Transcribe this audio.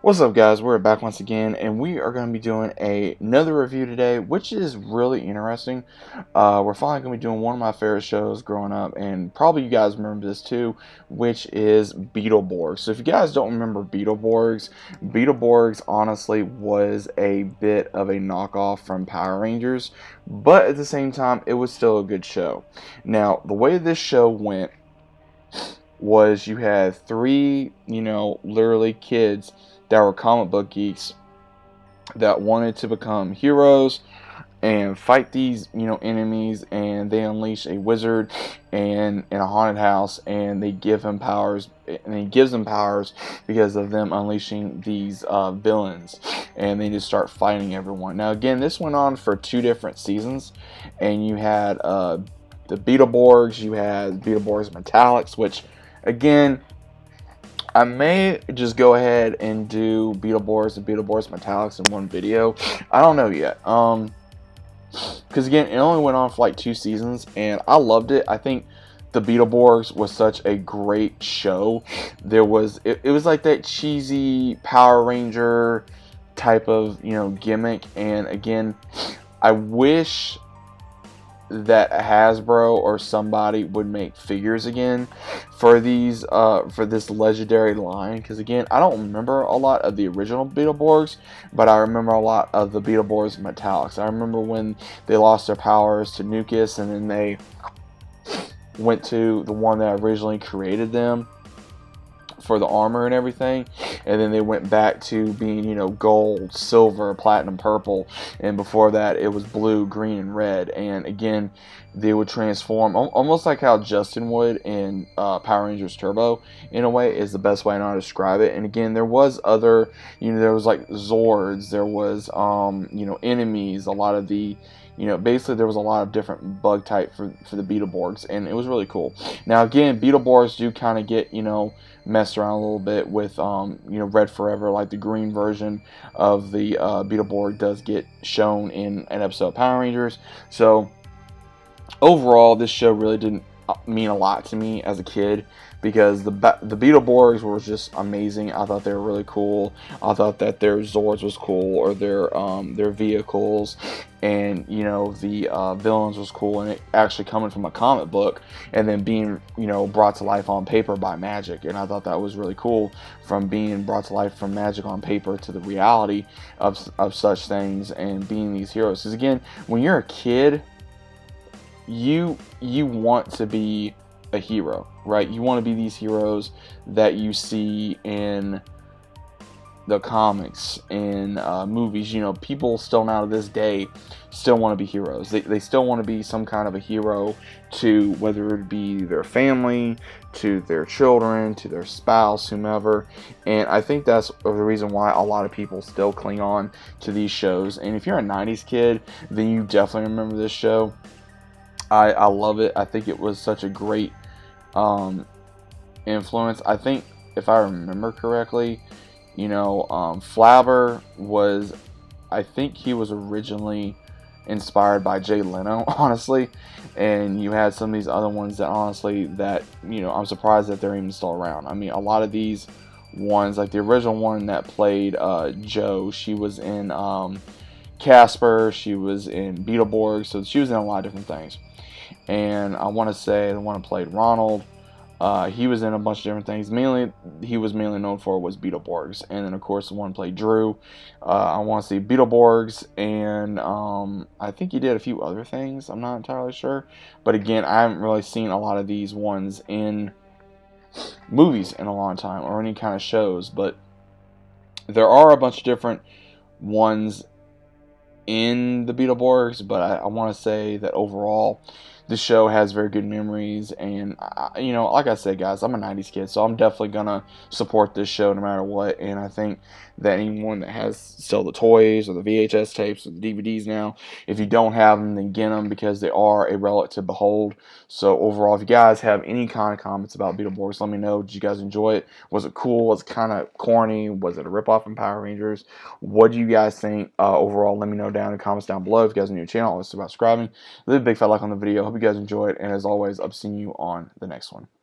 What's up, guys? We're back once again, and we are going to be doing another review today, which is really interesting. We're finally going to be doing one of my favorite shows growing up, and probably you guys remember this too, which is Beetleborgs. So if you guys don't remember Beetleborgs, Beetleborgs honestly was a bit of a knockoff from Power Rangers, but at the same time, it was still a good show. Now, the way this show went was you had three, literally kids that were comic book geeks that wanted to become heroes and fight these, enemies, and they unleash a wizard and in a haunted house, and they give him powers, and he gives them powers because of them unleashing these villains, and they just start fighting everyone. Now, again, this went on for 2 different seasons, and you had the Beetleborgs, you had Beetleborgs Metallics, which, again, I may just go ahead and do Beetleborgs and Beetleborgs Metallics in one video. I don't know yet. Because again, it only went on for like 2 seasons, and I loved it. I think the Beetleborgs was such a great show. It was like that cheesy Power Ranger type of gimmick, and again, I wish that Hasbro or somebody would make figures again for these for this legendary line, because again, I don't remember a lot of the original Beetleborgs, but I remember a lot of the Beetleborgs Metallics. I remember when they lost their powers to Nucus, and then they went to the one that originally created them for the armor and everything, and then they went back to being gold, silver, platinum, purple, and before that it was blue, green, and red. And again, they would transform almost like how Justin would in Power Rangers Turbo, in a way, is the best way I know how to describe it. And again, there was other, there was like Zords, there was enemies, a lot of the basically there was a lot of different bug type for the Beetleborgs, and it was really cool. Now, again, Beetleborgs do kind of get, messed around a little bit with, Red Forever, like the green version of the Beetleborg does get shown in an episode of Power Rangers. So, overall, this show really didn't mean a lot to me as a kid, because the Beetleborgs were just amazing. I thought they were really cool. I thought that their Zords was cool, or their vehicles, and the villains was cool, and it actually coming from a comic book and then being brought to life on paper by magic. And I thought that was really cool, from being brought to life from magic on paper to the reality of such things and being these heroes. Because again, when you're a kid, you want to be a hero, right? You want to be these heroes that you see in the comics, in movies. People still now to this day still want to be heroes. They still want to be some kind of a hero to, whether it be their family, to their children, to their spouse, whomever. And I think that's the reason why a lot of people still cling on to these shows. And if you're a 90s kid, then you definitely remember this show. I love it. I think it was such a great influence. I think, if I remember correctly, Flabber was, I think he was originally inspired by Jay Leno, honestly. And you had some of these other ones that, honestly, that, I'm surprised that they're even still around. I mean, a lot of these ones, like the original one that played Joe, she was in Casper, she was in Beetleborgs, so she was in a lot of different things. And I want to say the one that played Ronald, he was in a bunch of different things. He was mainly known for was Beetleborgs, and then of course the one that played Drew. I want to say Beetleborgs, and I think he did a few other things. I'm not entirely sure, but again, I haven't really seen a lot of these ones in movies in a long time, or any kind of shows. But there are a bunch of different ones in the Beetleborgs, but I want to say that overall, the show has very good memories. And like I said, guys, I'm a 90s kid, so I'm definitely gonna support this show no matter what. And I think that anyone that has still the toys or the VHS tapes or the DVDs now, if you don't have them, then get them, because they are a relic to behold. So overall, if you guys have any kind of comments about Beetleborgs, let me know. Did you guys enjoy it? Was it cool? Was it kind of corny? Was it a ripoff from Power Rangers? What do you guys think overall? Let me know down in the comments down below. If you guys are new to the channel, let's about subscribing. Leave a big fat like on the video. Hope you guys enjoyed, and as always, I'll see you on the next one.